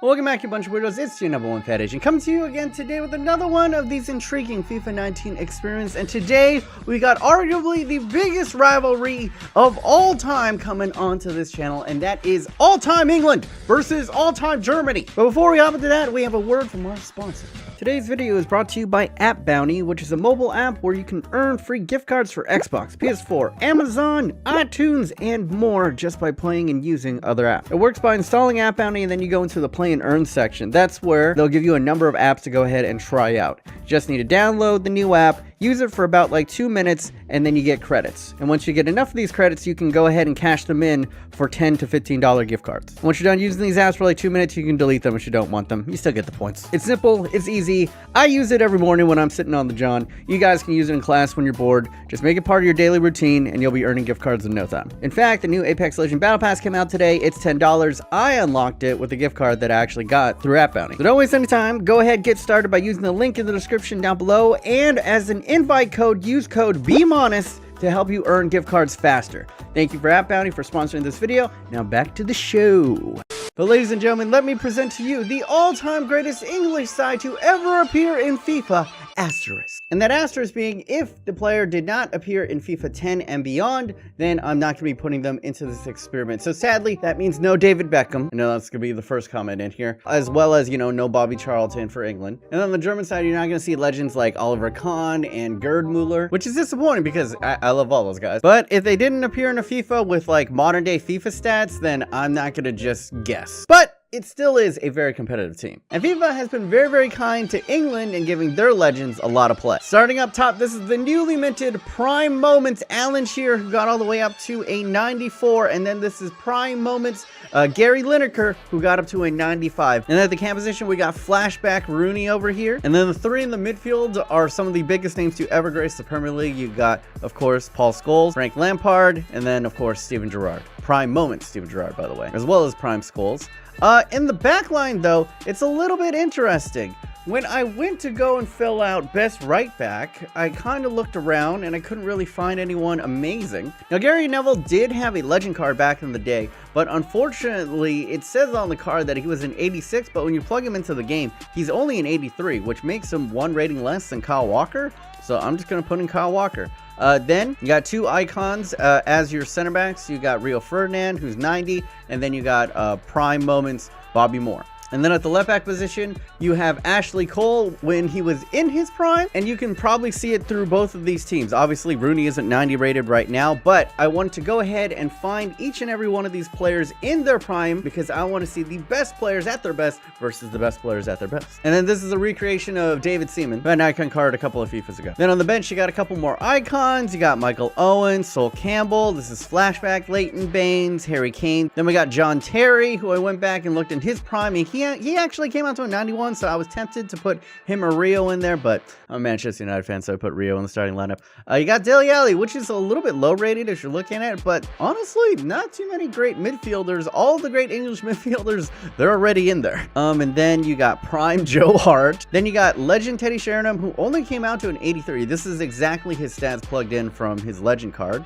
Welcome back, you bunch of weirdos. It's your number one fat Asian coming to you again today with another one of these intriguing FIFA 19 experiments. And today we got arguably the biggest rivalry of all time coming onto this channel, and that is all-time England versus all-time Germany. But before we hop into that, we have a word from our sponsor. Today's video is brought to you by App Bounty, which is a mobile app where you can earn free gift cards for Xbox, PS4, Amazon, iTunes, and more just by playing and using other apps. It works by installing App Bounty, and then you go into the play and earn section. That's where they'll give you a number of apps to go ahead and try out. You just need to download the new app, use it for about like 2 minutes, and then you get credits. And once you get enough of these credits, you can go ahead and cash them in for $10 to $15 gift cards. Once you're done using these apps for like 2 minutes, you can delete them if you don't want them. You still get the points. It's simple, it's easy. I use it every morning when I'm sitting on the john. You guys can use it in class when you're bored. Just make it part of your daily routine and you'll be earning gift cards in no time. In fact, the new Apex Legends Battle Pass came out today. It's $10. I unlocked it with a gift card that I actually got through App Bounty. So don't waste any time. Go ahead, get started by using the link in the description down below. And as an invite code, use code BMOnus to help you earn gift cards faster. Thank you for App Bounty for sponsoring this video. Now back to the show. But ladies and gentlemen, let me present to you the all-time greatest English side to ever appear in FIFA, asterisk. And that asterisk being, if the player did not appear in FIFA 10 and beyond, then I'm not going to be putting them into this experiment. So sadly, that means no David Beckham. I know that's going to be the first comment in here. As well as, you know, no Bobby Charlton for England. And on the German side, you're not going to see legends like Oliver Kahn and Gerd Müller, which is disappointing because I love all those guys. But if they didn't appear in a FIFA with like modern day FIFA stats, then I'm not going to just guess. But it still is a very competitive team. And FIFA has been very, very kind to England in giving their legends a lot of play. Starting up top, this is the newly minted Prime Moments Alan Shearer, who got all the way up to a 94. And then this is Prime Moments Gary Lineker, who got up to a 95. And at the cam position, we got Flashback Rooney over here. And then the three in the midfield are some of the biggest names to ever grace the Premier League. You got, of course, Paul Scholes, Frank Lampard, and then, of course, Steven Gerrard. Prime Moments Steven Gerrard, by the way, as well as Prime Scholes. In the back line, though, it's a little bit interesting. When I went to go and fill out best right back, I kind of looked around and I couldn't really find anyone amazing. Now, Gary Neville did have a legend card back in the day, but unfortunately, it says on the card that he was an 86, but when you plug him into the game, he's only an 83, which makes him one rating less than Kyle Walker. So I'm just going to put in Kyle Walker. Then you got two icons as your center backs. You got Rio Ferdinand, who's 90, and then you got Prime Moments Bobby Moore. And then at the left back position, you have Ashley Cole when he was in his prime, and you can probably see it through both of these teams. Obviously, Rooney isn't 90 rated right now, but I wanted to go ahead and find each and every one of these players in their prime because I want to see the best players at their best versus the best players at their best. And then this is a recreation of David Seaman, an icon card a couple of FIFAs ago. Then on the bench, you got a couple more icons. You got Michael Owen, Sol Campbell. This is Flashback, Leighton Baines, Harry Kane. Then we got John Terry, who I went back and looked in his prime, and he actually came out to a 91, so I was tempted to put him or Rio in there, but I'm a Manchester United fan, so I put Rio in the starting lineup. You got Dele Alli, which is a little bit low rated if you're looking at it, but honestly, not too many great midfielders. All the great English midfielders, they're already in there. And then you got Prime Joe Hart. Then you got Legend Teddy Sheringham, who only came out to an 83. This is exactly his stats plugged in from his Legend card.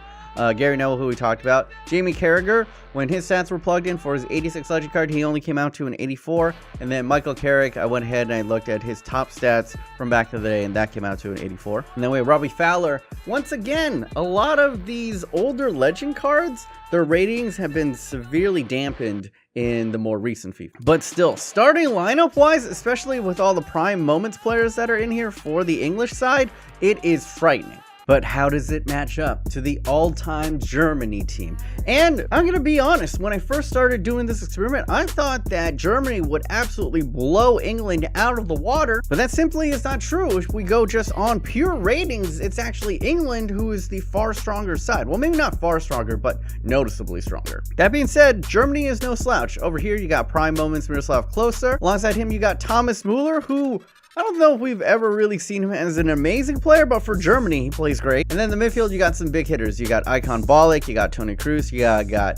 Gary Neville, who we talked about. Jamie Carragher, when his stats were plugged in for his 86 Legend card, he only came out to an 84. And then Michael Carrick, I went ahead and I looked at his top stats from back in the day, and that came out to an 84. And then we have Robbie Fowler. Once again, a lot of these older Legend cards, their ratings have been severely dampened in the more recent FIFA. But still, starting lineup wise, especially with all the Prime Moments players that are in here for the English side, it is frightening. But how does it match up to the all-time Germany team? And I'm gonna be honest, when I first started doing this experiment, I thought that Germany would absolutely blow England out of the water, but that simply is not true. If we go just on pure ratings, it's actually England who is the far stronger side. Well, maybe not far stronger, but noticeably stronger. That being said, Germany is no slouch. Over here, you got Prime Moments Miroslav Klose. Alongside him, you got Thomas Müller, who I don't know if we've ever really seen him as an amazing player, but for Germany, he plays great. And then in the midfield, you got some big hitters. You got Icon Ballack, you got Toni Kroos, you got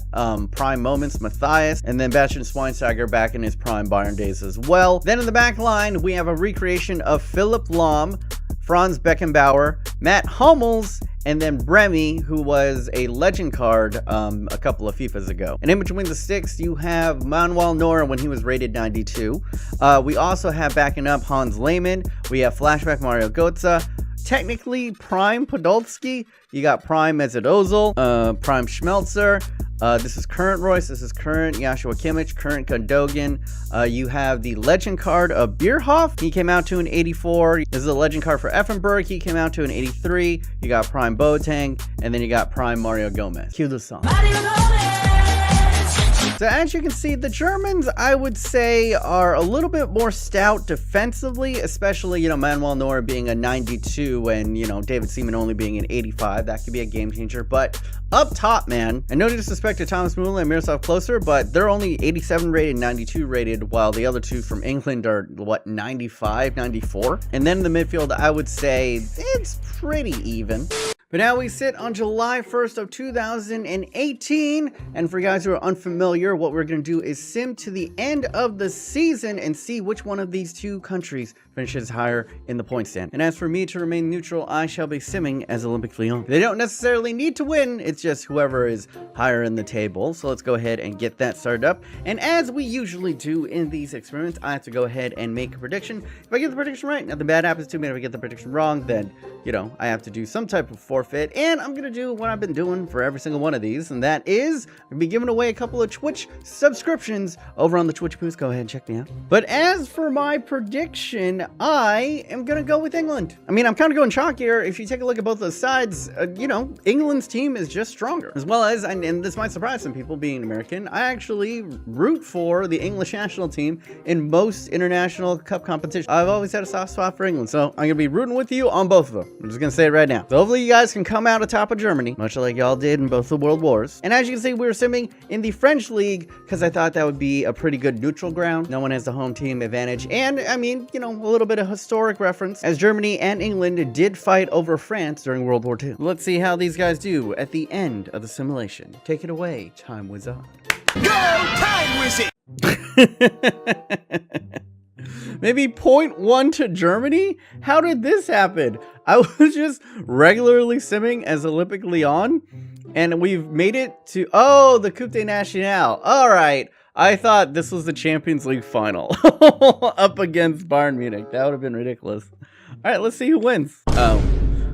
Prime Moments Matthias, and then Bastian Schweinsteiger back in his prime Bayern days as well. Then in the back line, we have a recreation of Philipp Lahm, Franz Beckenbauer, Matt Hummels, and then Bremy, who was a legend card a couple of FIFAs ago. And in between the sticks, you have Manuel Neuer when he was rated 92. We also have backing up Hans Lehmann. We have flashback Mario Götze. Technically, Prime Podolski. You got Prime Mesut Ozil, Prime Schmelzer. This is current Royce, this is current Joshua Kimmich, current Gundogan. You have the legend card of Bierhoff. He came out to an 84. This is a legend card for Effenberg. He came out to an 83. You got Prime Boateng, and then you got Prime Mario Gomez. Cue the song. So as you can see, the Germans, I would say, are a little bit more stout defensively, especially, you know, Manuel Neuer being a 92 and, you know, David Seaman only being an 85. That could be a game changer. But up top, man, and no disrespect to Thomas Müller and Miroslav Klose, but they're only 87 rated, 92 rated, while the other two from England are, what, 95, 94? And then in the midfield, I would say it's pretty even. But now we sit on July 1st of 2018, and for you guys who are unfamiliar, what we're going to do is sim to the end of the season and see which one of these two countries finishes higher in the point stand. And as for me to remain neutral, I shall be simming as Olympic Lyon. They don't necessarily need to win, it's just whoever is higher in the table. So let's go ahead and get that started up. And as we usually do in these experiments, I have to go ahead and make a prediction. If I get the prediction right, nothing bad happens to me. If I get the prediction wrong, then, you know, I have to do some type of forfeit, and I'm gonna do what I've been doing for every single one of these, and that is I'm gonna be giving away a couple of Twitch subscriptions over on the Twitch booth. Go ahead and check me out. But as for my prediction, I am gonna go with England. I mean, I'm kind of going chalk here. If you take a look at both those sides, you know, England's team is just stronger. As well as, and this might surprise some people being American, I actually root for the English national team in most international cup competitions. I've always had a soft spot for England, so I'm gonna be rooting with you on both of them. I'm just gonna say it right now. So hopefully you guys can come out atop of Germany, much like y'all did in both the world wars. And as you can see, we were simming in the French league because I thought that would be a pretty good neutral ground. No one has the home team advantage. And I mean, you know, a little bit of historic reference, as Germany and England did fight over France during World War II. Let's see how these guys do at the end of the simulation. Take it away, Time Wizard. Go, Time Wizard! Maybe 0.1 to Germany? How did this happen? I was just regularly simming as Olympic Lyon, and we've made it to, oh, the Coupe des Nationales. All right. I thought this was the Champions League final up against Bayern Munich. That would have been ridiculous. All right, let's see who wins. Oh,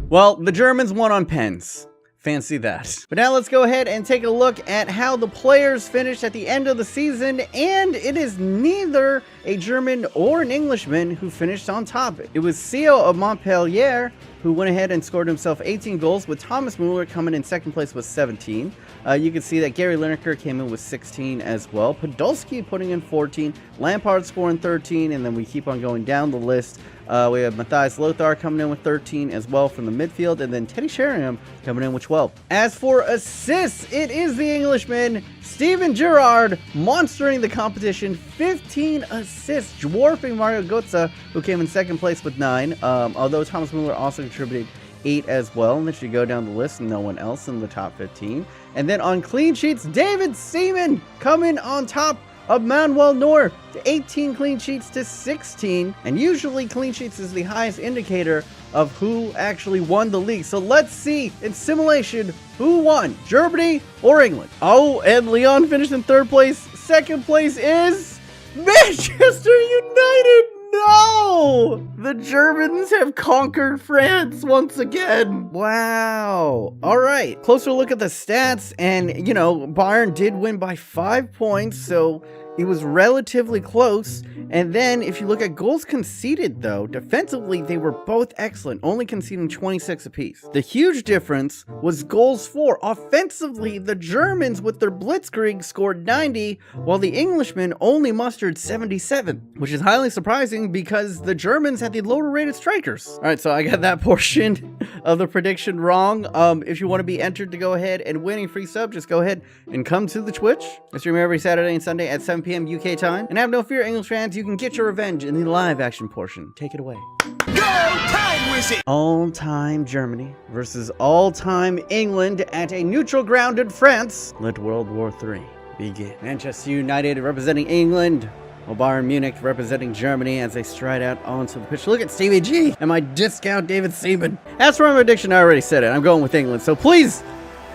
well, the Germans won on pens. Fancy that. But now let's go ahead and take a look at how the players finished at the end of the season, and it is neither a German or an Englishman who finished on top. It was Theo of Montpellier who went ahead and scored himself 18 goals, with Thomas Müller coming in second place with 17. You can see that Gary Lineker came in with 16 as well. Podolski putting in 14, Lampard scoring 13, and then we keep on going down the list. We have Matthias Lothar coming in with 13 as well from the midfield, and then Teddy Sheringham coming in with 12. As for assists, it is the Englishman, Steven Gerrard, monstering the competition, 15 assists, dwarfing Mario Götze, who came in second place with 9, although Thomas Müller also contributed 8 as well. And then you go down the list, no one else in the top 15. And then on clean sheets, David Seaman coming on top of Manuel Neuer, 18 clean sheets to 16. And usually clean sheets is the highest indicator of who actually won the league. So let's see in simulation who won, Germany or England. Oh, and Lyon finished in third place. Second place is Manchester United. No! The Germans have conquered France once again. Wow. All right. Closer look at the stats, and, you know, Bayern did win by 5 points, so it was relatively close. And then if you look at goals conceded, though, defensively, they were both excellent, only conceding 26 apiece. The huge difference was goals for. Offensively, the Germans with their blitzkrieg scored 90, while the Englishmen only mustered 77, which is highly surprising because the Germans had the lower rated strikers. All right, so I got that portion of the prediction wrong. If you want to be entered to go ahead and win a free sub, just go ahead and come to the Twitch. I stream every Saturday and Sunday at 7 p.m. UK time. And have no fear, English fans, you can get your revenge in the live action portion. Take it away. Go, Time Wizard! All-time Germany versus all-time England at a neutral ground in France. Let World War III begin. Manchester United representing England Well, Bayern Munich representing Germany as they stride out onto the pitch. Look at Stevie G and my discount David Seaman. As for my prediction, I already said it. I'm going with England. So please,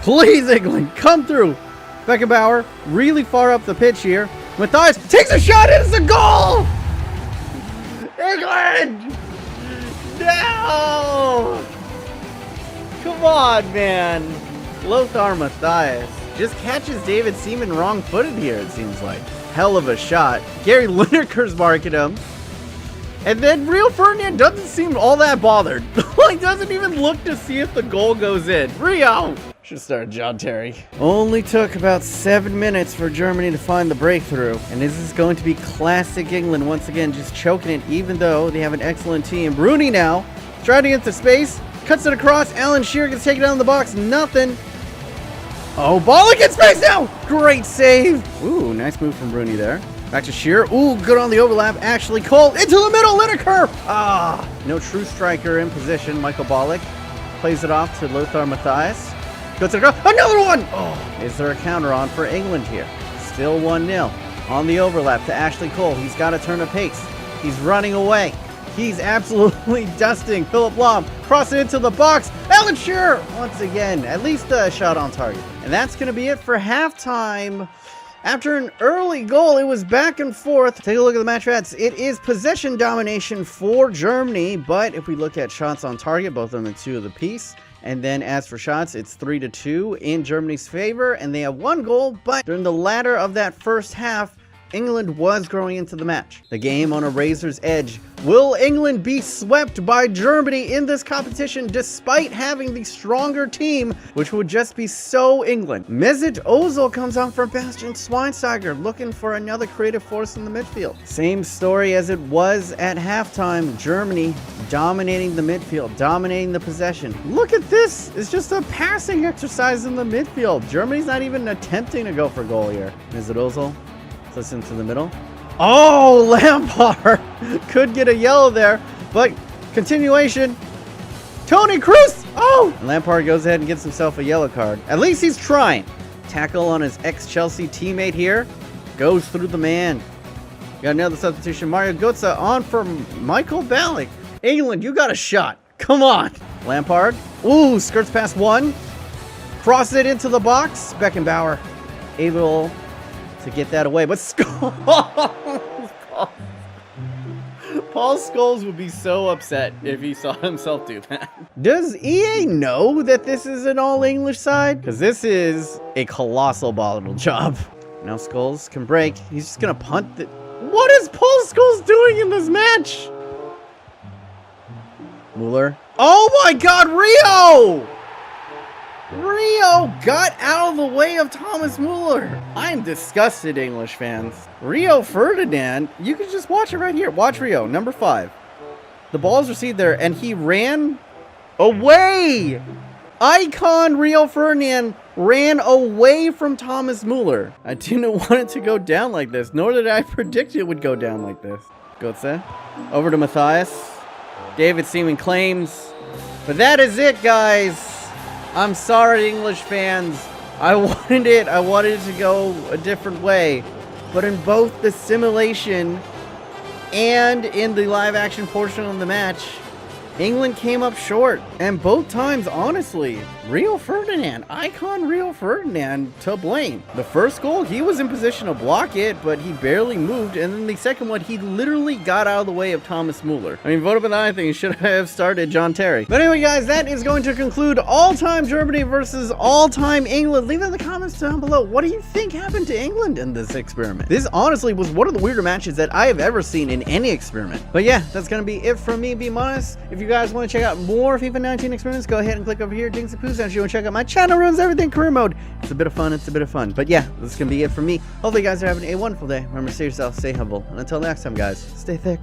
England, come through. Beckenbauer really far up the pitch here. Matthias takes a shot. It's a goal. England. No. Come on, man. Lothar Matthias just catches David Seaman wrong-footed here, it seems like. Hell of a shot. Gary Lineker's marking him. And then Rio Ferdinand doesn't seem all that bothered. Like, doesn't even look to see if the goal goes in. Rio! Should start John Terry. Only took about 7 minutes for Germany to find the breakthrough. And this is going to be classic England once again, just choking it, even though they have an excellent team. Rooney now, striding into space, cuts it across. Alan Shearer gets taken out of the box. Nothing. Oh, ball against space now! Great save! Ooh, nice move from Rooney there. Back to Shearer. Ooh, good on the overlap. Ashley Cole into the middle. Lineker! Ah, no true striker in position. Michael Ballack plays it off to Lothar Matthias. Goes to the goal. Another one! Oh, is there a counter on for England here? Still 1-0. On the overlap to Ashley Cole. He's got to turn a pace. He's running away. He's absolutely dusting Philip Lahm. Cross it into the box. Alan Shearer once again. At least a shot on target. And that's going to be it for halftime. After an early goal, it was back and forth. Take a look at the match stats. It is possession domination for Germany, but if we look at shots on target, both of them 2 of the piece. And then as for shots, it's 3-2 in Germany's favor, and they have 1 goal, but during the latter of that first half, England was growing into the match. The game on a razor's edge. Will England be swept by Germany in this competition despite having the stronger team, which would just be so England? Mesut Ozil comes on for Bastian Schweinsteiger, looking for another creative force in the midfield. Same story as it was at halftime. Germany dominating the midfield, dominating the possession. Look at this. It's just a passing exercise in the midfield. Germany's not even attempting to go for goal here. Mesut Ozil. Listen to the middle. Oh, Lampard could get a yellow there, but continuation. Toni Kroos. Oh, and Lampard goes ahead and gets himself a yellow card. At least he's trying. Tackle on his ex-Chelsea teammate here. Goes through the man. Got another substitution. Mario Götze on for Michael Ballack. England, you got a shot. Come on. Lampard. Ooh, skirts past one. Crosses it into the box. Beckenbauer able to get that away, but Paul Scholes would be so upset if he saw himself do that. Does EA know that this is an all-English side? Because this is a colossal volatile job. Now Scholes can break. He's just going to punt the... What is Paul Scholes doing in this match? Mueller. Oh my God, Rio! Rio got out of the way of Thomas Mueller. I'm disgusted, English fans. Rio Ferdinand, you can just watch it right here. Watch Rio, number 5. The ball is received there, and he ran away. Icon Rio Ferdinand ran away from Thomas Mueller. I didn't want it to go down like this, nor did I predict it would go down like this. Götze, over to Matthias. David Seaman claims. But that is it, guys. I'm sorry, English fans. I wanted it to go a different way. But in both the simulation and in the live action portion of the match, England came up short. And both times, honestly, Rio Ferdinand, icon Rio Ferdinand, to blame. The first goal, he was in position to block it, but he barely moved. And then the second one, he literally got out of the way of Thomas Mueller. I mean, vote up on anything. He should have started John Terry. But anyway, guys, that is going to conclude all-time Germany versus all-time England. Leave it in the comments down below. What do you think happened to England in this experiment? This honestly was one of the weirder matches that I have ever seen in any experiment. But yeah, that's going to be it from me, BMOnus. If you guys want to check out more FIFA 19 experiments, go ahead and click over here, Dings and Poos. And if you want to check out my channel, Runs Everything Career Mode, it's a bit of fun. But yeah, this is going to be it from me. Hopefully you guys are having a wonderful day. Remember, stay yourself, stay humble. And until next time, guys, stay thick.